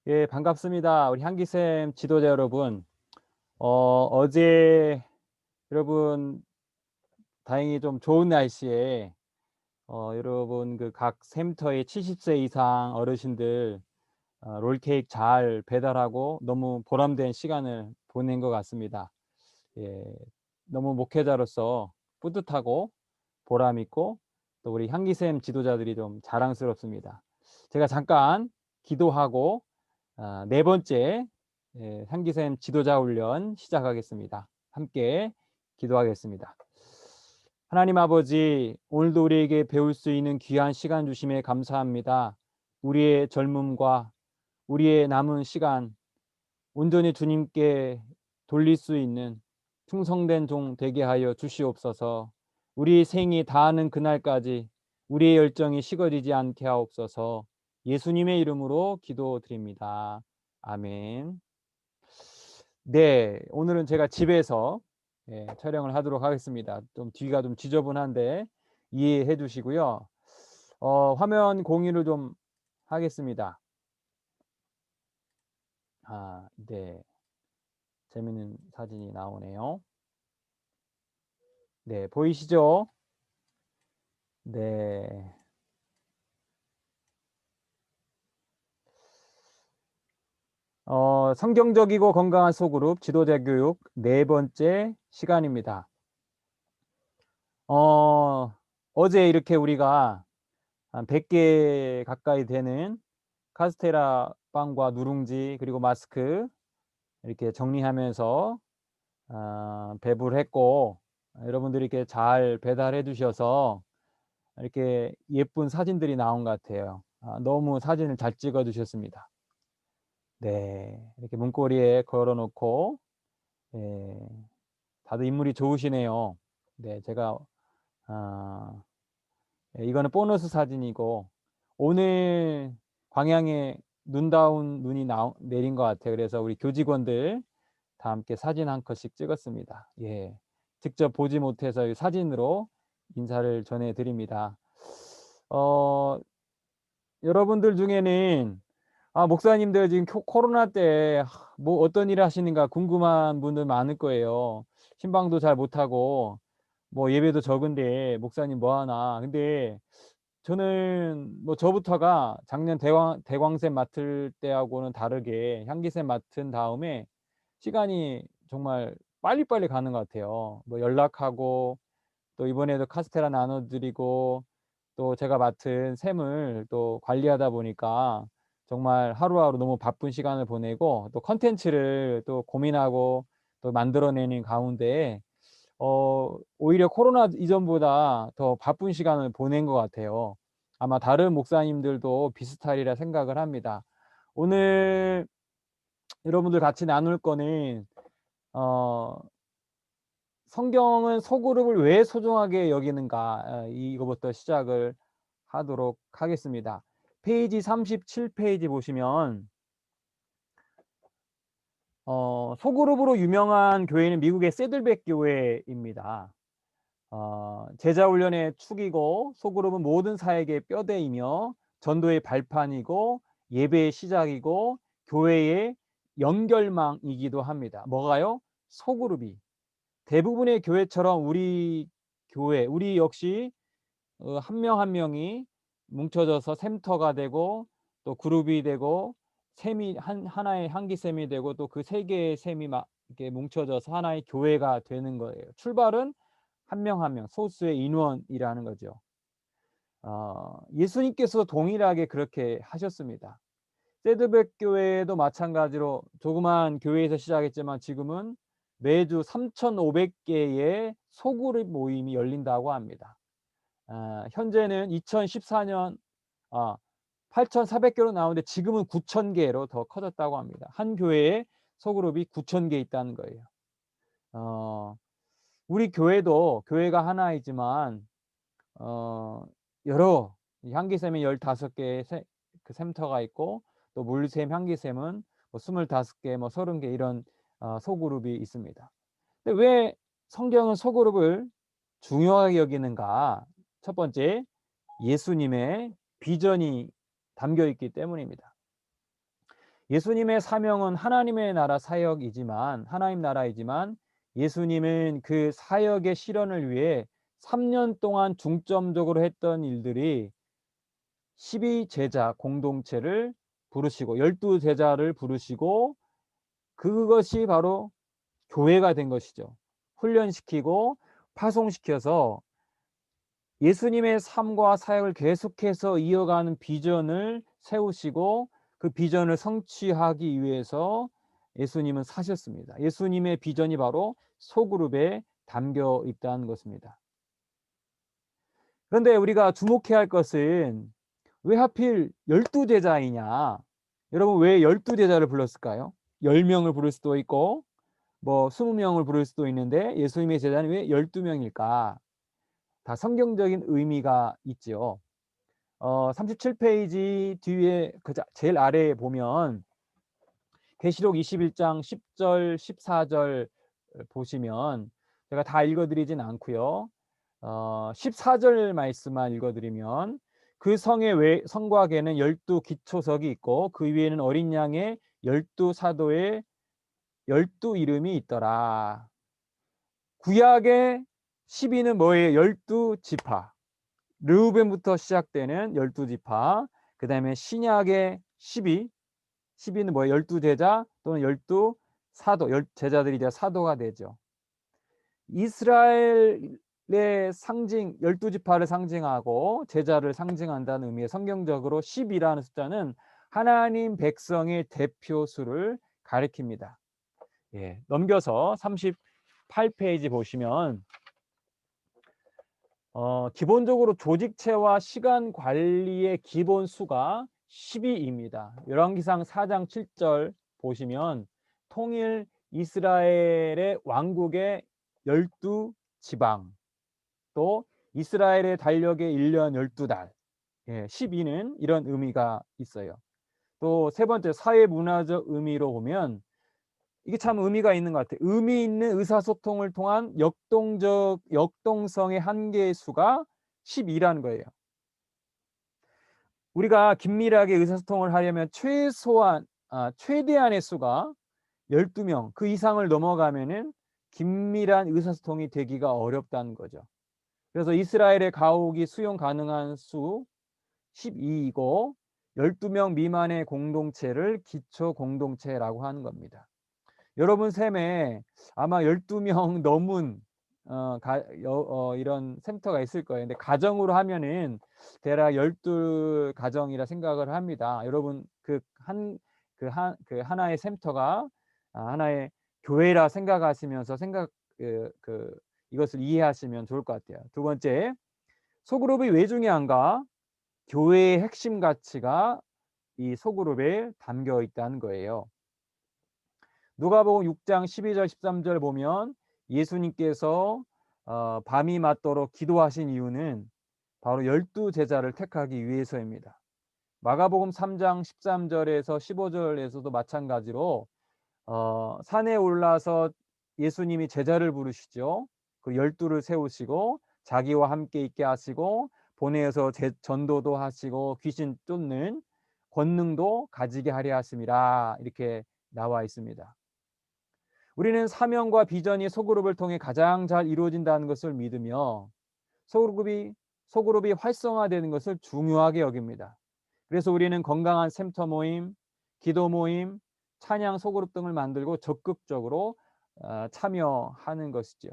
예, 반갑습니다. 우리 향기쌤 지도자 여러분. 어제 여러분 다행히 좀 좋은 날씨에 여러분 그 각 샘터의 70세 이상 어르신들 롤케이크 잘 배달하고 너무 보람된 시간을 보낸 것 같습니다. 예, 너무 목회자로서 뿌듯하고 보람 있고 또 우리 향기쌤 지도자들이 좀 자랑스럽습니다. 제가 잠깐 기도하고 네 번째 향기샘 지도자 훈련 시작하겠습니다. 함께 기도하겠습니다. 하나님 아버지, 오늘도 우리에게 배울 수 있는 귀한 시간 주심에 감사합니다. 우리의 젊음과 우리의 남은 시간 온전히 주님께 돌릴 수 있는 충성된 종 되게 하여 주시옵소서. 우리 생이 다하는 그날까지 우리의 열정이 식어지지 않게 하옵소서. 예수님의 이름으로 기도드립니다. 아멘. 네, 오늘은 제가 집에서 촬영을 하도록 하겠습니다. 좀 뒤가 좀 지저분한데 이해해 주시고요. 화면 공유를 좀 하겠습니다. 네. 재밌는 사진이 나오네요. 네, 보이시죠? 네. 성경적이고 건강한 소그룹 지도자 교육 네 번째 시간입니다. 어제 이렇게 우리가 한 100개 가까이 되는 카스테라 빵과 누룽지 그리고 마스크 이렇게 정리하면서 배부를 했고, 여러분들이 이렇게 잘 배달해 주셔서 이렇게 예쁜 사진들이 나온 것 같아요. 너무 사진을 잘 찍어 주셨습니다. 네, 이렇게 문고리에 걸어 놓고 예, 다들 인물이 좋으시네요. 네, 제가 아, 이거는 보너스 사진이고 오늘 광양에 눈다운 눈이 내린 것 같아요. 그래서 우리 교직원들 다 함께 사진 한 컷씩 찍었습니다. 예, 직접 보지 못해서 사진으로 인사를 전해드립니다. 어, 여러분들 중에는 목사님들 지금 코로나 때 뭐 어떤 일을 하시는가 궁금한 분들 많을 거예요. 신방도 잘 못하고 뭐 예배도 적은데 목사님 뭐 하나. 근데 저는 뭐 저부터가 작년 대광샘 맡을 때하고는 다르게 향기샘 맡은 다음에 시간이 정말 빨리빨리 가는 것 같아요. 뭐 연락하고 또 이번에도 카스테라 나눠드리고 또 제가 맡은 샘을 또 관리하다 보니까 정말 하루하루 너무 바쁜 시간을 보내고 또 컨텐츠를 또 고민하고 또 만들어내는 가운데 오히려 코로나 이전보다 더 바쁜 시간을 보낸 것 같아요. 아마 다른 목사님들도 비슷하리라 생각을 합니다. 오늘 여러분들 같이 나눌 거는 어, 성경은 소그룹을 왜 소중하게 여기는가, 이거부터 시작을 하도록 하겠습니다. 페이지 37페이지 보시면 소그룹으로 유명한 교회는 미국의 세들백 교회입니다. 제자훈련의 축이고 소그룹은 모든 사역의 뼈대이며 전도의 발판이고 예배의 시작이고 교회의 연결망이기도 합니다. 뭐가요? 소그룹이. 대부분의 교회처럼 우리 역시 한 명 한 명이 뭉쳐져서 샘터가 되고 또 그룹이 되고 샘이 하나의 향기샘이 되고 또 그 세 개의 샘이 막 이렇게 뭉쳐져서 하나의 교회가 되는 거예요. 출발은 한 명 한 명 소수의 인원이라는 거죠. 예수님께서 동일하게 그렇게 하셨습니다. 세드백 교회도 마찬가지로 조그만 교회에서 시작했지만 지금은 매주 3,500개의 소그룹 모임이 열린다고 합니다. 현재는 2014년 8,400개로 나오는데 지금은 9,000개로 더 커졌다고 합니다. 한 교회에 소그룹이 9,000개 있다는 거예요. 우리 교회도 교회가 하나이지만 여러 향기샘이 15개의 그 샘터가 있고 또 물샘 향기샘은 뭐 25개 뭐 30개 이런 소그룹이 있습니다. 근데 왜 성경은 소그룹을 중요하게 여기는가? 첫 번째, 예수님의 비전이 담겨 있기 때문입니다. 예수님의 사명은 하나님의 나라 사역이지만 하나님 나라이지만 예수님은 그 사역의 실현을 위해 3년 동안 중점적으로 했던 일들이 12 제자 공동체를 부르시고 12 제자를 부르시고 그것이 바로 교회가 된 것이죠. 훈련시키고 파송시켜서 예수님의 삶과 사역을 계속해서 이어가는 비전을 세우시고 그 비전을 성취하기 위해서 예수님은 사셨습니다. 예수님의 비전이 바로 소그룹에 담겨 있다는 것입니다. 그런데 우리가 주목해야 할 것은 왜 하필 12 제자이냐? 여러분 왜 12 제자를 불렀을까요? 10명을 부를 수도 있고 뭐 20명을 부를 수도 있는데 예수님의 제자는 왜 12명일까? 다 성경적인 의미가 있지요. 37페이지 뒤에 제일 아래에 보면 계시록 21장 10절 14절 보시면 제가 다 읽어드리진 않고요. 14절 말씀만 읽어드리면 그 성의 성곽에는 12 기초석이 있고 그 위에는 어린 양의 12 사도의 12 이름이 있더라. 구약의 12는 뭐예요? 12 지파. 르우벤부터 시작되는 12 지파. 그다음에 신약의 12는 뭐예요? 12 제자 또는 12 사도, 제자들이 이제 사도가 되죠. 이스라엘의 상징 12 지파를 상징하고 제자를 상징한다는 의미의 성경적으로 10이라는 숫자는 하나님 백성의 대표수를 가리킵니다. 예, 넘겨서 38페이지 보시면 기본적으로 조직체와 시간 관리의 기본 수가 12입니다. 열왕기상 4장 7절 보시면 통일 이스라엘의 왕국의 12 지방 또 이스라엘의 달력의 1년 12달 12는 이런 의미가 있어요. 또 세 번째 사회 문화적 의미로 보면 이게 참 의미가 있는 것 같아요. 의미 있는 의사소통을 통한 역동성의 한계의 수가 12라는 거예요. 우리가 긴밀하게 의사소통을 하려면 최대한의 수가 12명 그 이상을 넘어가면은 긴밀한 의사소통이 되기가 어렵다는 거죠. 그래서 이스라엘의 가옥이 수용 가능한 수 12이고 12명 미만의 공동체를 기초 공동체라고 하는 겁니다. 여러분 셈에 아마 12명 넘은 이런 센터가 있을 거예요. 근데 가정으로 하면은 대략 12 가정이라 생각을 합니다. 여러분 하나의 센터가 하나의 교회라 생각하시면서 이것을 이해하시면 좋을 것 같아요. 두 번째, 소그룹이 왜 중요한가? 교회의 핵심 가치가 이 소그룹에 담겨 있다는 거예요. 누가복음 6장 12절 13절 보면 예수님께서 밤이 맞도록 기도하신 이유는 바로 12 제자를 택하기 위해서입니다. 마가복음 3장 13절에서 15절에서도 마찬가지로 산에 올라서 예수님이 제자를 부르시죠. 그 12를 세우시고 자기와 함께 있게 하시고 보내어서 전도도 하시고 귀신 쫓는 권능도 가지게 하려 하심이라 이렇게 나와 있습니다. 우리는 사명과 비전이 소그룹을 통해 가장 잘 이루어진다는 것을 믿으며 소그룹이 활성화되는 것을 중요하게 여깁니다. 그래서 우리는 건강한 센터 모임, 기도 모임, 찬양 소그룹 등을 만들고 적극적으로 참여하는 것이죠.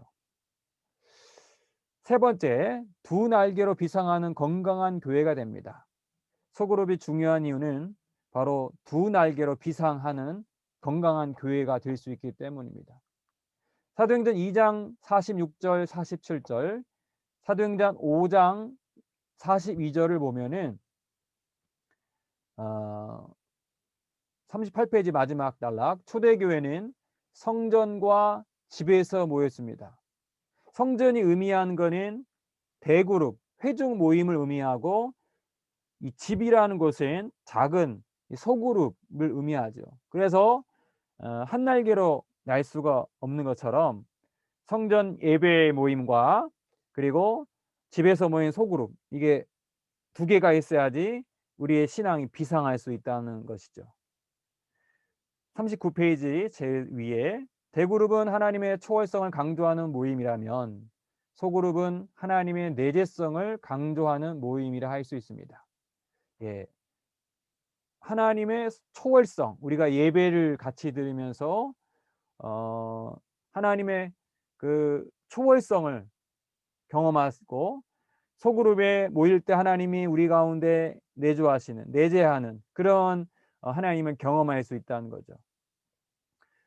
세 번째, 두 날개로 비상하는 건강한 교회가 됩니다. 소그룹이 중요한 이유는 바로 두 날개로 비상하는 건강한 교회가 될 수 있기 때문입니다. 사도행전 2장 46절 47절 사도행전 5장 42절을 보면은 38페이지 마지막 단락 초대교회는 성전과 집에서 모였습니다. 성전이 의미하는 것은 대그룹 회중 모임을 의미하고 이 집이라는 곳은 작은 소그룹을 의미하죠. 그래서 한 날개로 날 수가 없는 것처럼 성전 예배 모임과 그리고 집에서 모인 소그룹 이게 두 개가 있어야지 우리의 신앙이 비상할 수 있다는 것이죠. 39페이지 제일 위에 대그룹은 하나님의 초월성을 강조하는 모임이라면 소그룹은 하나님의 내재성을 강조하는 모임이라 할 수 있습니다. 예. 하나님의 초월성, 우리가 예배를 같이 드리면서 하나님의 그 초월성을 경험하고 소그룹에 모일 때 하나님이 우리 가운데 내재하는 그런 하나님을 경험할 수 있다는 거죠.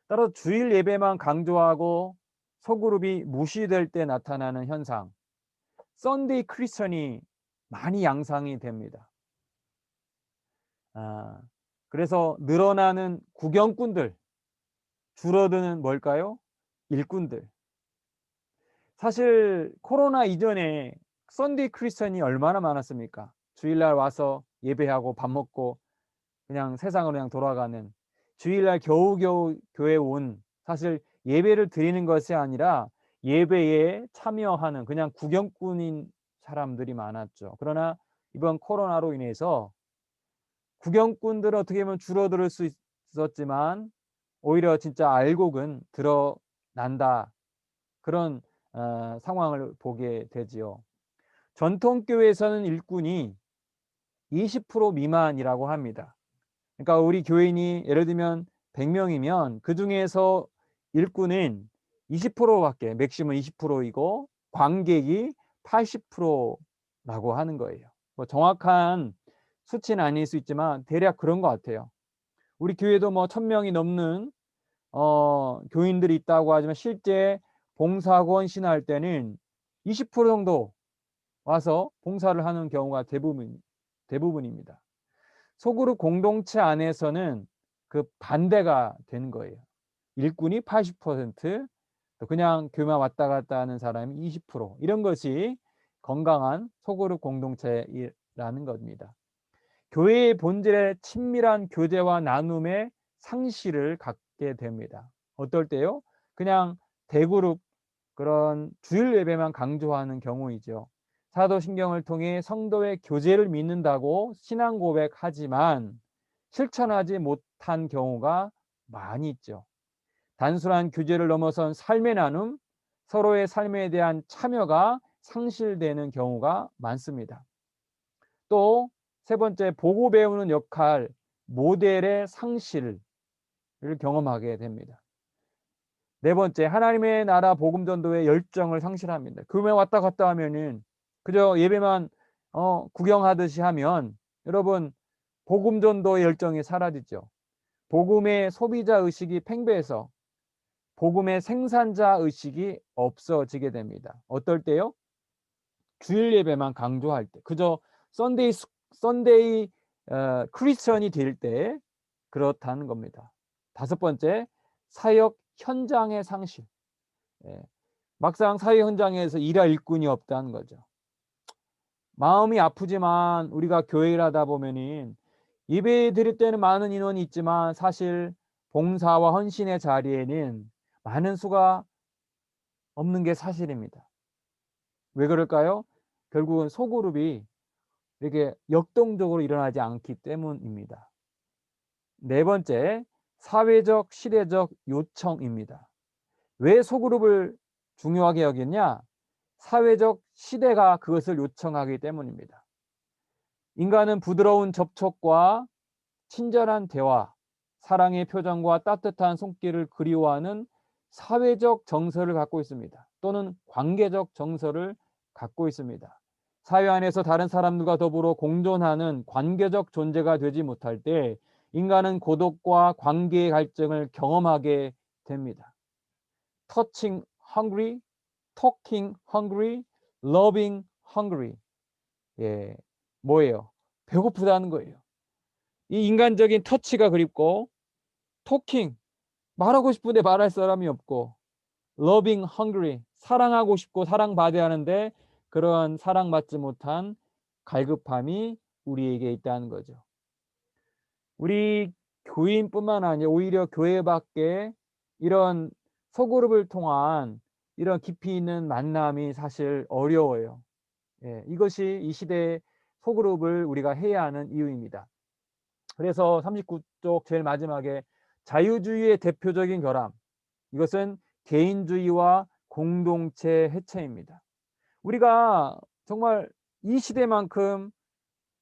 따라서 주일 예배만 강조하고 소그룹이 무시될 때 나타나는 현상, 썬데이 크리스천이 많이 양상이 됩니다. 그래서 늘어나는 구경꾼들, 줄어드는 뭘까요? 일꾼들. 사실 코로나 이전에 썬데이 크리스천이 얼마나 많았습니까? 주일날 와서 예배하고 밥 먹고 그냥 세상으로 그냥 돌아가는, 주일날 겨우겨우 교회 온, 사실 예배를 드리는 것이 아니라 예배에 참여하는 그냥 구경꾼인 사람들이 많았죠. 그러나 이번 코로나로 인해서 구경꾼들은 어떻게 보면 줄어들 수 있었지만 오히려 진짜 알곡은 드러난다, 그런 상황을 보게 되지요. 전통교회에서는 일꾼이 20% 미만이라고 합니다. 그러니까 우리 교인이 예를 들면 100명이면 그중에서 일꾼은 20%밖에, 맥시멈 20%이고 관객이 80%라고 하는 거예요. 뭐 정확한 수치는 아닐 수 있지만 대략 그런 것 같아요. 우리 교회도 뭐 1000명이 넘는 교인들이 있다고 하지만 실제 봉사하고 헌신할 때는 20% 정도 와서 봉사를 하는 경우가 대부분입니다. 소그룹 공동체 안에서는 그 반대가 되는 거예요. 일꾼이 80%, 또 그냥 교회만 왔다 갔다 하는 사람이 20%, 이런 것이 건강한 소그룹 공동체라는 겁니다. 교회의 본질의 친밀한 교제와 나눔의 상실을 갖게 됩니다. 어떨 때요? 그냥 대그룹, 그런 주일 예배만 강조하는 경우이죠. 사도신경을 통해 성도의 교제를 믿는다고 신앙 고백하지만 실천하지 못한 경우가 많이 있죠. 단순한 교제를 넘어선 삶의 나눔, 서로의 삶에 대한 참여가 상실되는 경우가 많습니다. 또 세 번째, 보고 배우는 역할, 모델의 상실을 경험하게 됩니다. 네 번째, 하나님의 나라 복음 전도의 열정을 상실합니다. 교회 왔다 갔다 하면은 그저 예배만 구경하듯이 하면 여러분 복음 전도의 열정이 사라지죠. 복음의 소비자 의식이 팽배해서 복음의 생산자 의식이 없어지게 됩니다. 어떨 때요? 주일 예배만 강조할 때, 그저 썬데이 크리스천이 될 때 그렇다는 겁니다. 다섯 번째, 사역 현장의 상실. 예. 막상 사회 현장에서 일할 일꾼이 없다는 거죠. 마음이 아프지만 우리가 교회를 하다 보면은 예배 드릴 때는 많은 인원이 있지만 사실 봉사와 헌신의 자리에는 많은 수가 없는 게 사실입니다. 왜 그럴까요? 결국은 소그룹이 이렇게 역동적으로 일어나지 않기 때문입니다. 네 번째, 사회적 시대적 요청입니다. 왜 소그룹을 중요하게 여겼냐? 사회적 시대가 그것을 요청하기 때문입니다. 인간은 부드러운 접촉과 친절한 대화, 사랑의 표정과 따뜻한 손길을 그리워하는 사회적 정서를 갖고 있습니다. 또는 관계적 정서를 갖고 있습니다. 사회 안에서 다른 사람들과 더불어 공존하는 관계적 존재가 되지 못할 때 인간은 고독과 관계의 갈증을 경험하게 됩니다. Touching hungry, talking hungry, loving hungry. 예, 뭐예요? 배고프다는 거예요. 이 인간적인 터치가 그립고, 토킹, 말하고 싶은데 말할 사람이 없고, loving hungry, 사랑하고 싶고 사랑받아야 하는데 그러한 사랑받지 못한 갈급함이 우리에게 있다는 거죠. 우리 교인뿐만 아니라 오히려 교회 밖에 이런 소그룹을 통한 이런 깊이 있는 만남이 사실 어려워요. 예, 이것이 이 시대의 소그룹을 우리가 해야 하는 이유입니다. 그래서 39쪽 제일 마지막에 자유주의의 대표적인 결함, 이것은 개인주의와 공동체 해체입니다. 우리가 정말 이 시대만큼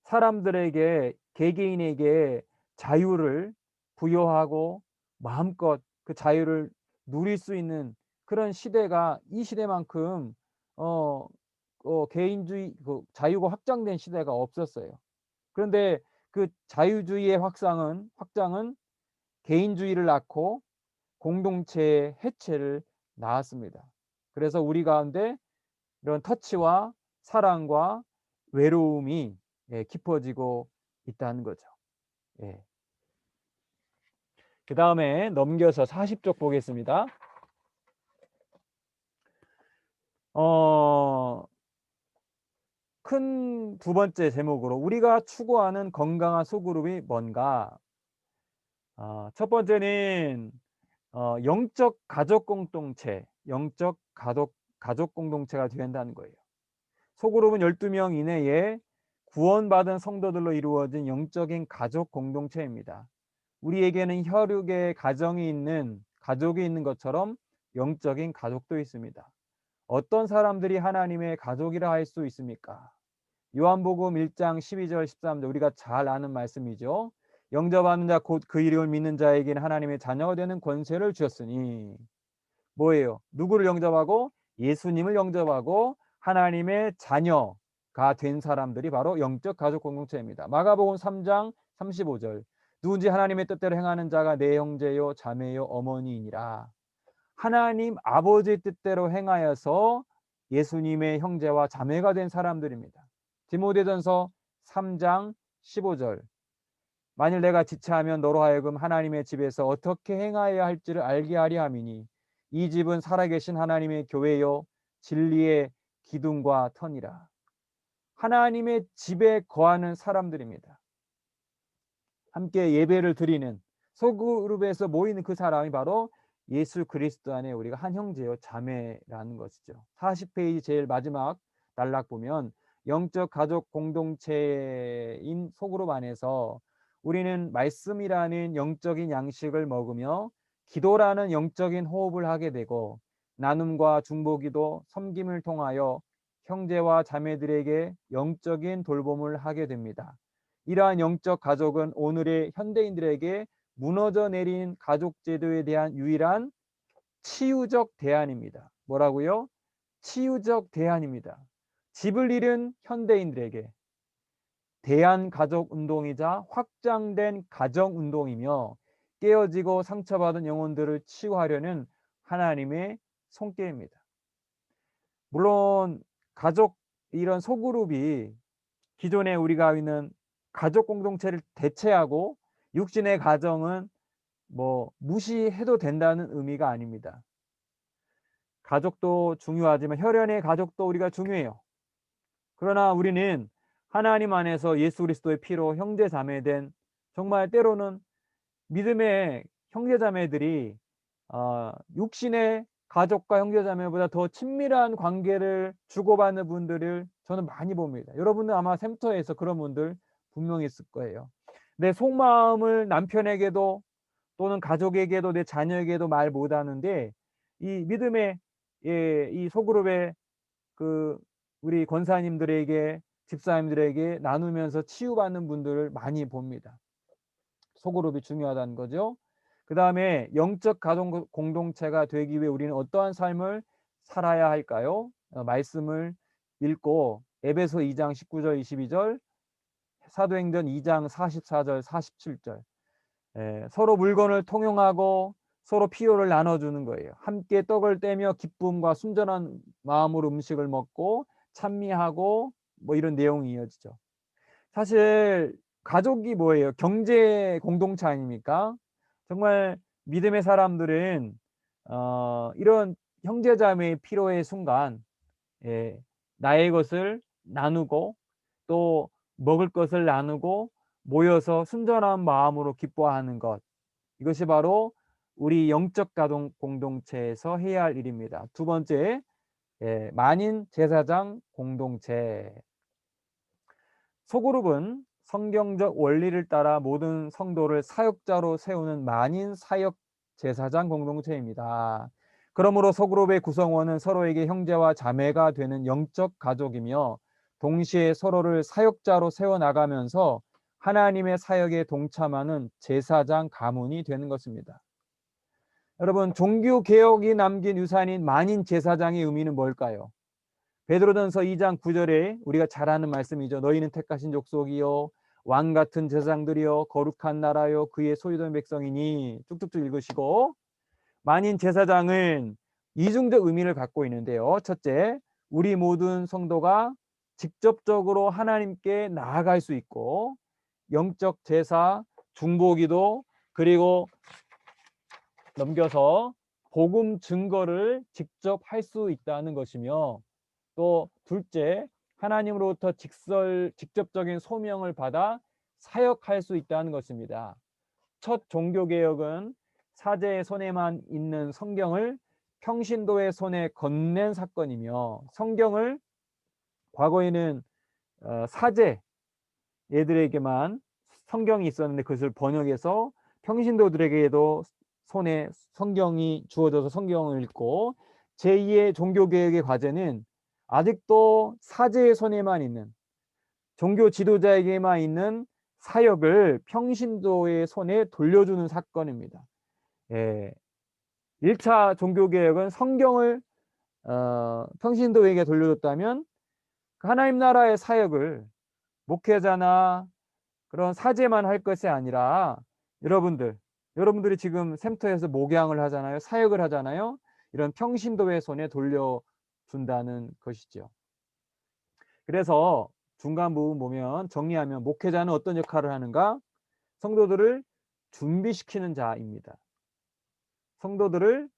사람들에게, 개개인에게 자유를 부여하고 마음껏 그 자유를 누릴 수 있는 그런 시대가 이 시대만큼 어 개인주의, 자유가 확장된 시대가 없었어요. 그런데 그 자유주의의 확장은 개인주의를 낳고 공동체의 해체를 낳았습니다. 그래서 우리 가운데 이런 터치와 사랑과 외로움이 깊어지고 있다는 거죠. 예. 그다음에 넘겨서 40쪽 보겠습니다. 큰 두 번째 제목으로 우리가 추구하는 건강한 소그룹이 뭔가? 첫 번째는 영적 가족 공동체, 가족 공동체가 되야 한다는 거예요. 소그룹은 12명 이내에 구원받은 성도들로 이루어진 영적인 가족 공동체입니다. 우리에게는 혈육의 가족이 있는 것처럼 영적인 가족도 있습니다. 어떤 사람들이 하나님의 가족이라 할 수 있습니까? 요한복음 1장 12절 13절, 우리가 잘 아는 말씀이죠. 영접하는 자 곧 그 이름을 믿는 자에게는 하나님의 자녀가 되는 권세를 주셨으니, 뭐예요? 누구를 영접하고? 예수님을 영접하고 하나님의 자녀가 된 사람들이 바로 영적 가족 공동체입니다. 마가복음 3장 35절, 누군지 하나님의 뜻대로 행하는 자가 내 형제요 자매요 어머니이니라. 하나님 아버지의 뜻대로 행하여서 예수님의 형제와 자매가 된 사람들입니다. 디모데전서 3장 15절, 만일 내가 지체하면 너로 하여금 하나님의 집에서 어떻게 행하여야 할지를 알게 하려 함이니 이 집은 살아계신 하나님의 교회요 진리의 기둥과 터니라. 하나님의 집에 거하는 사람들입니다. 함께 예배를 드리는 소그룹에서 모이는 그 사람이 바로 예수 그리스도 안에 우리가 한 형제요 자매라는 것이죠. 40페이지 제일 마지막 단락 보면 영적 가족 공동체인 소그룹 안에서 우리는 말씀이라는 영적인 양식을 먹으며 기도라는 영적인 호흡을 하게 되고, 나눔과 중보기도, 섬김을 통하여 형제와 자매들에게 영적인 돌봄을 하게 됩니다. 이러한 영적 가족은 오늘의 현대인들에게 무너져 내린 가족 제도에 대한 유일한 치유적 대안입니다. 뭐라고요? 치유적 대안입니다. 집을 잃은 현대인들에게 대한 가족 운동이자 확장된 가정 운동이며, 깨어지고 상처받은 영혼들을 치유하려는 하나님의 손길입니다. 물론 가족, 이런 소그룹이 기존에 우리가 있는 가족 공동체를 대체하고 육신의 가정은 무시해도 된다는 의미가 아닙니다. 가족도 중요하지만 혈연의 가족도 우리가 중요해요. 그러나 우리는 하나님 안에서 예수 그리스도의 피로 형제 자매된, 정말 때로는 믿음의 형제 자매들이 육신의 가족과 형제 자매보다 더 친밀한 관계를 주고받는 분들을 저는 많이 봅니다. 여러분은 아마 샘터에서 그런 분들 분명히 있을 거예요. 내 속마음을 남편에게도 또는 가족에게도 내 자녀에게도 말 못하는데, 이 믿음의 이 소그룹의 우리 권사님들에게, 집사님들에게 나누면서 치유받는 분들을 많이 봅니다. 소그룹이 중요하다는 거죠. 그 다음에 영적 가족 공동체가 되기 위해 우리는 어떠한 삶을 살아야 할까요? 말씀을 읽고 에베소 2장 19절 22절, 사도행전 2장 44절 47절, 서로 물건을 통용하고 서로 필요를 나눠주는 거예요. 함께 떡을 떼며 기쁨과 순전한 마음으로 음식을 먹고 찬미하고 이런 내용이 이어지죠. 사실 가족이 뭐예요? 경제 공동체 아닙니까? 정말 믿음의 사람들은 이런 형제자매의 필요의 순간, 나의 것을 나누고 또 먹을 것을 나누고 모여서 순전한 마음으로 기뻐하는 것, 이것이 바로 우리 영적 가족 공동체에서 해야 할 일입니다. 두 번째, 만인 제사장 공동체. 소그룹은 성경적 원리를 따라 모든 성도를 사역자로 세우는 만인 사역 제사장 공동체입니다. 그러므로 소그룹의 구성원은 서로에게 형제와 자매가 되는 영적 가족이며 동시에 서로를 사역자로 세워나가면서 하나님의 사역에 동참하는 제사장 가문이 되는 것입니다. 여러분, 종교개혁이 남긴 유산인 만인 제사장의 의미는 뭘까요? 베드로전서 2장 9절에 우리가 잘 아는 말씀이죠. 너희는 택하신 족속이요 왕 같은 제사장들이요 거룩한 나라요 그의 소유된 백성이니, 쭉쭉쭉 읽으시고, 만인 제사장은 이중적 의미를 갖고 있는데요. 첫째, 우리 모든 성도가 직접적으로 하나님께 나아갈 수 있고 영적 제사, 중보기도, 그리고 넘겨서 복음 증거를 직접 할 수 있다는 것이며, 또 둘째, 하나님으로부터 직접적인 소명을 받아 사역할 수 있다는 것입니다. 첫 종교개혁은 사제의 손에만 있는 성경을 평신도의 손에 건넨 사건이며, 성경을 과거에는 사제 얘들에게만 성경이 있었는데 그것을 번역해서 평신도들에게도 손에 성경이 주어져서 성경을 읽고, 제2의 종교개혁의 과제는 아직도 사제의 손에만 있는, 종교 지도자에게만 있는 사역을 평신도의 손에 돌려주는 사건입니다. 예. 1차 종교개혁은 성경을 평신도에게 돌려줬다면, 하나님 나라의 사역을 목회자나 그런 사제만 할 것이 아니라 여러분들이 지금 샘터에서 목양을 하잖아요. 사역을 하잖아요. 이런 평신도의 손에 돌려준다는 것이죠. 그래서 중간 부분 보면, 정리하면 목회자는 어떤 역할을 하는가? 성도들을 준비시키는 자입니다. 성도들을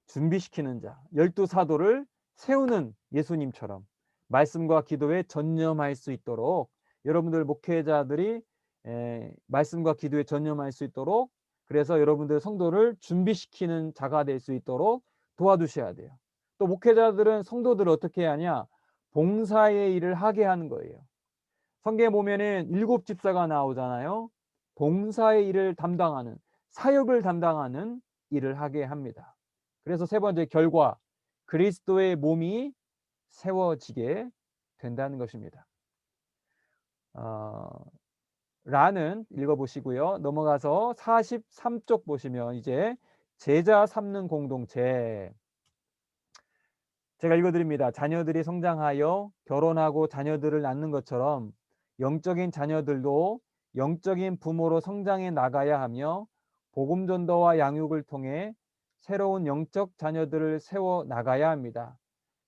준비시키는 자, 12사도를 세우는 예수님처럼 말씀과 기도에 전념할 수 있도록, 여러분들 목회자들이 말씀과 기도에 전념할 수 있도록, 그래서 여러분들 성도를 준비시키는 자가 될 수 있도록 도와주셔야 돼요. 또 목회자들은 성도들을 어떻게 하냐? 봉사의 일을 하게 하는 거예요. 성경에 보면은 7집사가 나오잖아요. 봉사의 일을 담당하는, 사역을 담당하는 일을 하게 합니다. 그래서 세 번째 결과, 그리스도의 몸이 세워지게 된다는 것입니다. 라는 읽어보시고요. 넘어가서 43쪽 보시면 이제 제자 삼는 공동체, 제가 읽어드립니다. 자녀들이 성장하여 결혼하고 자녀들을 낳는 것처럼 영적인 자녀들도 영적인 부모로 성장해 나가야 하며, 복음 전도와 양육을 통해 새로운 영적 자녀들을 세워 나가야 합니다.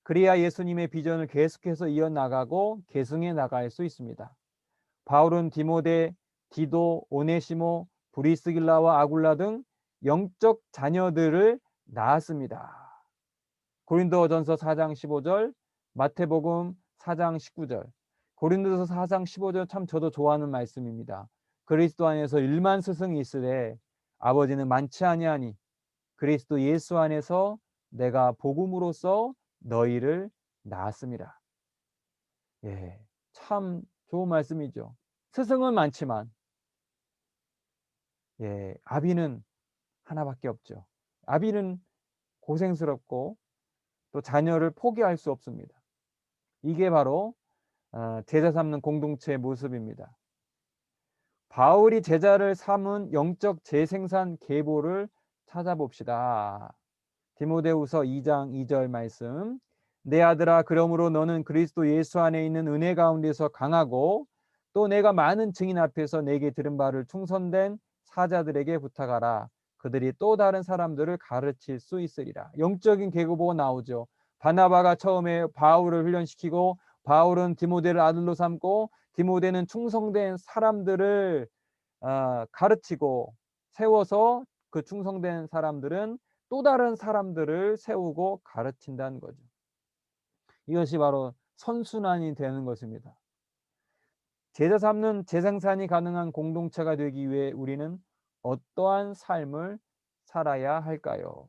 그래야 예수님의 비전을 계속해서 이어나가고 계승해 나갈 수 있습니다. 바울은 디모데, 디도, 오네시모, 브리스길라와 아굴라 등 영적 자녀들을 낳았습니다. 고린도전서 4장 15절, 마태복음 4장 19절, 고린도서 4장 15절 참 저도 좋아하는 말씀입니다. 그리스도 안에서 1만 스승이 있으되 아버지는 많지 아니하니 그리스도 예수 안에서 내가 복음으로써 너희를 낳았습니다. 예, 참 좋은 말씀이죠. 스승은 많지만 아비는 하나밖에 없죠. 아비는 고생스럽고 또 자녀를 포기할 수 없습니다. 이게 바로 제자 삼는 공동체의 모습입니다. 바울이 제자를 삼은 영적 재생산 계보를 찾아봅시다. 디모데후서 2장 2절 말씀, 내 아들아 그러므로 너는 그리스도 예수 안에 있는 은혜 가운데서 강하고 또 내가 많은 증인 앞에서 내게 들은 바를 충성된 사자들에게 부탁하라. 그들이 또 다른 사람들을 가르칠 수 있으리라. 영적인 계보가 나오죠. 바나바가 처음에 바울을 훈련시키고, 바울은 디모데를 아들로 삼고, 디모데는 충성된 사람들을 가르치고 세워서, 그 충성된 사람들은 또 다른 사람들을 세우고 가르친다는 거죠. 이것이 바로 선순환이 되는 것입니다. 제자 삼는 재생산이 가능한 공동체가 되기 위해 우리는 어떠한 삶을 살아야 할까요?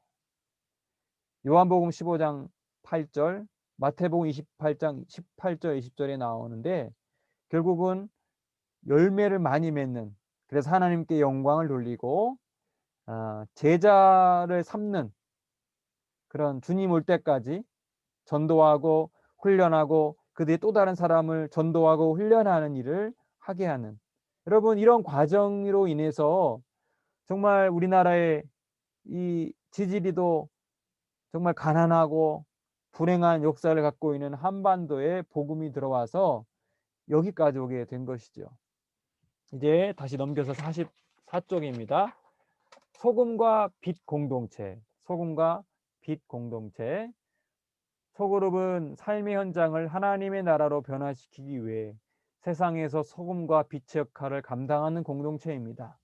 요한복음 15장 8절, 마태복음 28장 18절 20절에 나오는데, 결국은 열매를 많이 맺는, 그래서 하나님께 영광을 돌리고 제자를 삼는, 그런 주님 올 때까지 전도하고 훈련하고 그 뒤에 또 다른 사람을 전도하고 훈련하는 일을 하게 하는, 여러분 이런 과정으로 인해서 정말 우리나라의 이 지지리도 정말 가난하고 불행한 역사를 갖고 있는 한반도에 복음이 들어와서 여기까지 오게 된 것이죠. 이제 다시 넘겨서 44쪽입니다. 소금과 빛 공동체. 소금과 빛 공동체. 소그룹은 삶의 현장을 하나님의 나라로 변화시키기 위해 세상에서 소금과 빛의 역할을 감당하는 공동체입니다.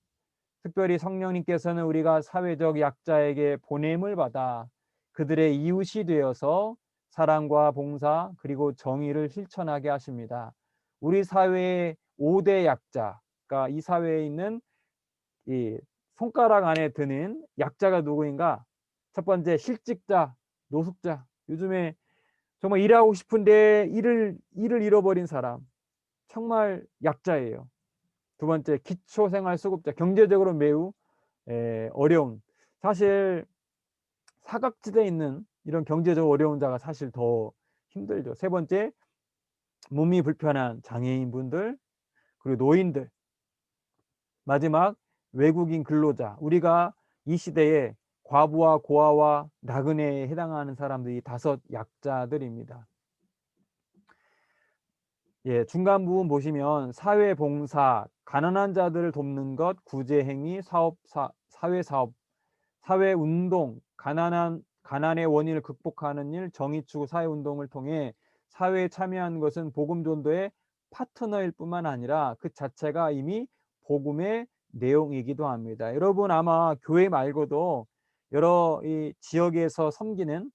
특별히 성령님께서는 우리가 사회적 약자에게 보냄을 받아 그들의 이웃이 되어서 사랑과 봉사 그리고 정의를 실천하게 하십니다. 우리 사회의 5대 약자가, 이 사회에 있는 이 손가락 안에 드는 약자가 누구인가? 첫 번째, 실직자, 노숙자. 요즘에 정말 일하고 싶은데 일을 잃어버린 사람, 정말 약자예요. 두 번째, 기초생활수급자, 경제적으로 매우 어려운, 사실 사각지대에 있는 이런 경제적 어려운 자가 사실 더 힘들죠. 세 번째, 몸이 불편한 장애인분들, 그리고 노인들. 마지막, 외국인 근로자. 우리가 이 시대에 과부와 고아와 나그네에 해당하는 사람들이 5 약자들입니다. 예, 중간 부분 보시면 사회봉사, 가난한 자들을 돕는 것, 구제행위, 사회사업, 사회운동, 가난의 원인을 극복하는 일, 정의추구 사회운동을 통해 사회에 참여하는 것은 복음전도의 파트너일 뿐만 아니라 그 자체가 이미 복음의 내용이기도 합니다. 여러분 아마 교회 말고도 여러 이 지역에서 섬기는,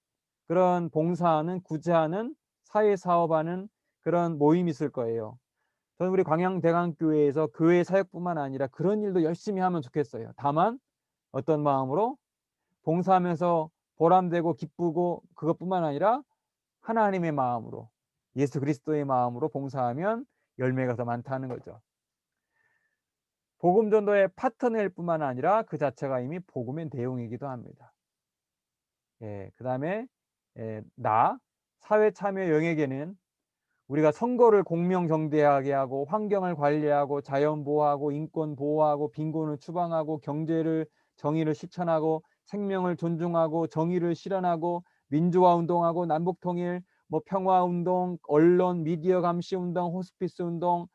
그런 봉사하는, 구제하는, 사회사업하는 그런 모임이 있을 거예요. 저는 우리 광양대강교회에서 교회 사역뿐만 아니라 그런 일도 열심히 하면 좋겠어요. 다만 어떤 마음으로? 봉사하면서 보람되고 기쁘고, 그것뿐만 아니라 하나님의 마음으로, 예수 그리스도의 마음으로 봉사하면 열매가 더 많다는 거죠. 복음 전도의 파트너일 뿐만 아니라 그 자체가 이미 복음의 내용이기도 합니다. 예, 그다음에 사회 참여 영역에는 우리가 선거를 공명정대하게 하고, 환경을 관리하고, 자연 보호하고, 인권 보호하고, 빈곤을 추방하고, 정의를 실천하고, 생명을 존중하고, 정의를 실현하고, 민주화 운동하고, 남북 통일, 평화 운동, 언론, 미디어 감시 운동, 호스피스 운동,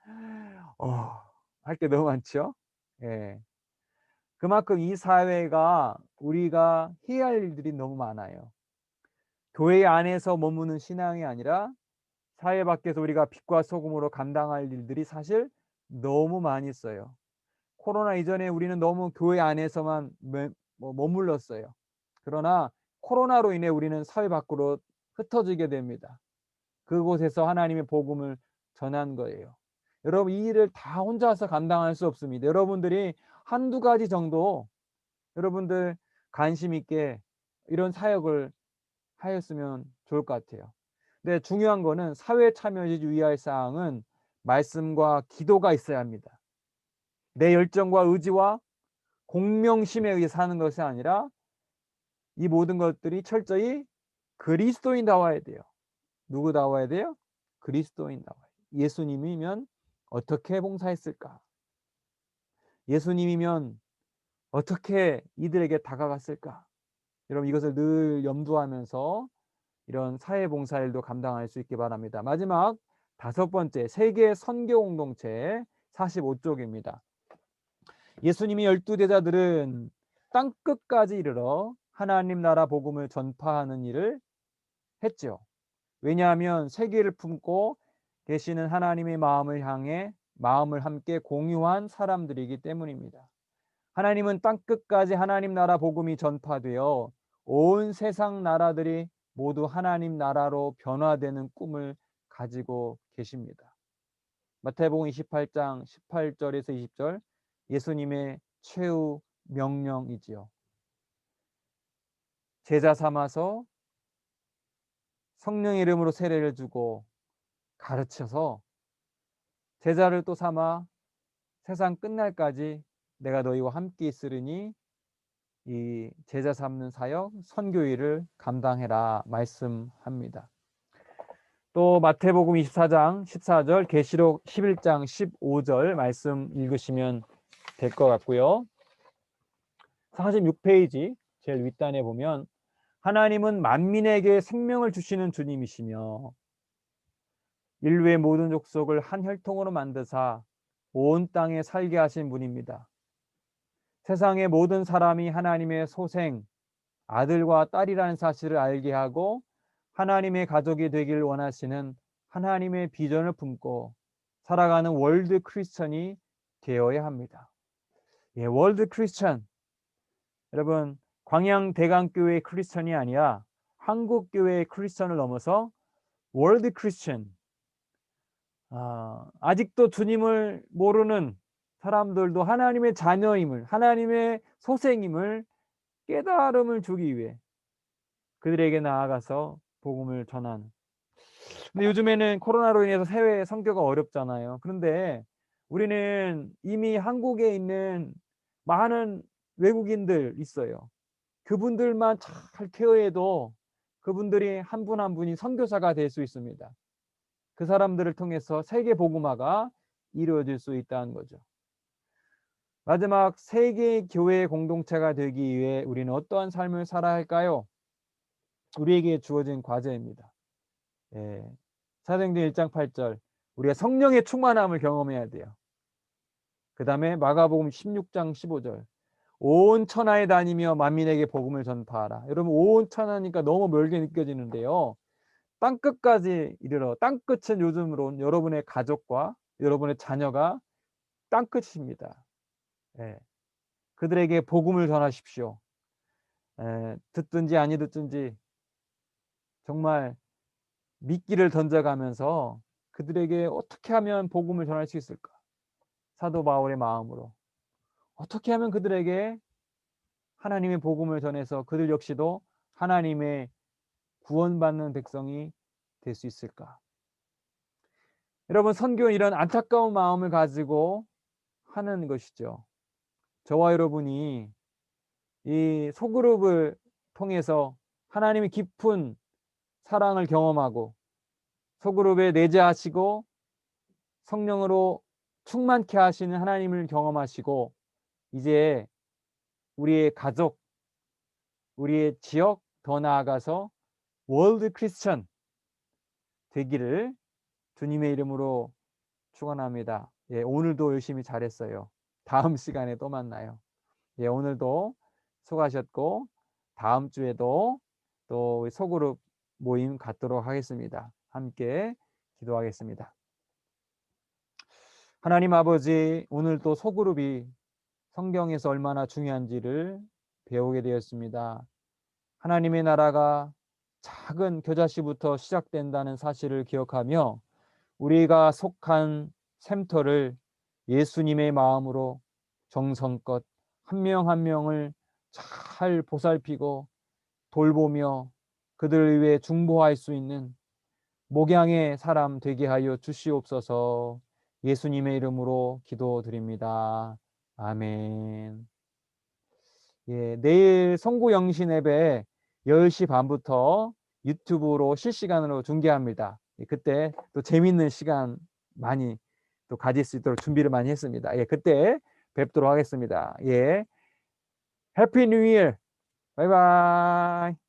할 게 너무 많죠. 예. 그만큼 이 사회가 우리가 해야 할 일들이 너무 많아요. 교회 안에서 머무는 신앙이 아니라 사회 밖에서 우리가 빛과 소금으로 감당할 일들이 사실 너무 많이 있어요. 코로나 이전에 우리는 너무 교회 안에서만 머물렀어요. 그러나 코로나로 인해 우리는 사회 밖으로 흩어지게 됩니다. 그곳에서 하나님의 복음을 전한 거예요. 여러분 이 일을 다 혼자서 감당할 수 없습니다. 여러분들이 한두 가지 정도 여러분들 관심 있게 이런 사역을 하였으면 좋을 것 같아요. 근데 중요한 거는 사회 참여에 유의할 사항은 말씀과 기도가 있어야 합니다. 내 열정과 의지와 공명심에 의해 사는 것이 아니라 이 모든 것들이 철저히 그리스도인다워야 돼요. 누구다워야 돼요? 그리스도인다워야 돼요. 예수님이면 어떻게 봉사했을까? 예수님이면 어떻게 이들에게 다가갔을까? 여러분 이것을 늘 염두하면서 이런 사회봉사일도 감당할 수 있기 바랍니다. 마지막 5번째, 세계 선교 공동체 45쪽입니다. 예수님이 12제자들은 땅끝까지 이르러 하나님 나라 복음을 전파하는 일을 했죠. 왜냐하면 세계를 품고 계시는 하나님의 마음을 향해 마음을 함께 공유한 사람들이기 때문입니다. 하나님은 땅끝까지 하나님 나라 복음이 전파되어 온 세상 나라들이 모두 하나님 나라로 변화되는 꿈을 가지고 계십니다. 마태복음 28장 18절에서 20절, 예수님의 최후 명령이지요. 제자 삼아서 성령의 이름으로 세례를 주고 가르쳐서 제자를 또 삼아 세상 끝날까지 내가 너희와 함께 있으리니 이 제자 삼는 사역 선교 일을 감당해라 말씀합니다. 또 마태복음 24장 14절, 계시록 11장 15절 말씀 읽으시면 될 것 같고요. 46페이지 제일 윗단에 보면 하나님은 만민에게 생명을 주시는 주님이시며 인류의 모든 족속을 한 혈통으로 만드사 온 땅에 살게 하신 분입니다. 세상의 모든 사람이 하나님의 소생, 아들과 딸이라는 사실을 알게 하고 하나님의 가족이 되길 원하시는 하나님의 비전을 품고 살아가는 월드 크리스천이 되어야 합니다. 예, 월드 크리스천. 여러분, 광양 대강교회 크리스천이 아니라 한국 교회의 크리스천을 넘어서 월드 크리스천. 아직도 주님을 모르는 사람들도 하나님의 자녀임을, 하나님의 소생임을 깨달음을 주기 위해 그들에게 나아가서 복음을 전하는. 근데 요즘에는 코로나로 인해서 해외 선교가 어렵잖아요. 그런데 우리는 이미 한국에 있는 많은 외국인들 있어요. 그분들만 잘 케어해도 그분들이 한 분 한 분이 선교사가 될 수 있습니다. 그 사람들을 통해서 세계 복음화가 이루어질 수 있다는 거죠. 마지막 세계 교회 공동체가 되기 위해 우리는 어떠한 삶을 살아야 할까요? 우리에게 주어진 과제입니다. 예. 사도행전 1장 8절, 우리가 성령의 충만함을 경험해야 돼요. 그 다음에 마가복음 16장 15절, 온 천하에 다니며 만민에게 복음을 전파하라. 여러분, 온 천하니까 너무 멀게 느껴지는데요. 땅끝까지 이르러, 땅끝은 요즘으로는 여러분의 가족과 여러분의 자녀가 땅끝입니다. 예. 그들에게 복음을 전하십시오. 듣든지 아니 듣든지 정말 미끼를 던져가면서 그들에게 어떻게 하면 복음을 전할 수 있을까? 사도 바울의 마음으로 어떻게 하면 그들에게 하나님의 복음을 전해서 그들 역시도 하나님의 구원받는 백성이 될 수 있을까? 여러분, 선교는 이런 안타까운 마음을 가지고 하는 것이죠. 저와 여러분이 이 소그룹을 통해서 하나님의 깊은 사랑을 경험하고 소그룹에 내재하시고 성령으로 충만케 하시는 하나님을 경험하시고 이제 우리의 가족, 우리의 지역, 더 나아가서 월드 크리스천 되기를 주님의 이름으로 축원합니다. 예, 오늘도 열심히 잘했어요. 다음 시간에 또 만나요. 예, 오늘도 수고하셨고 다음 주에도 또 소그룹 모임 갖도록 하겠습니다. 함께 기도하겠습니다. 하나님 아버지, 오늘 또 소그룹이 성경에서 얼마나 중요한지를 배우게 되었습니다. 하나님의 나라가 작은 겨자씨부터 시작된다는 사실을 기억하며 우리가 속한 샘터를 예수님의 마음으로 정성껏 한 명 한 명을 잘 보살피고 돌보며 그들을 위해 중보할 수 있는 목양의 사람 되게 하여 주시옵소서. 예수님의 이름으로 기도드립니다. 아멘. 예, 내일 송구영신 예배 10시 반부터 유튜브로 실시간으로 중계합니다. 예, 그때 또 재밌는 시간 많이 또 가질 수 있도록 준비를 많이 했습니다. 예, 그때 뵙도록 하겠습니다. 예. 해피 뉴 이어. 바이바이.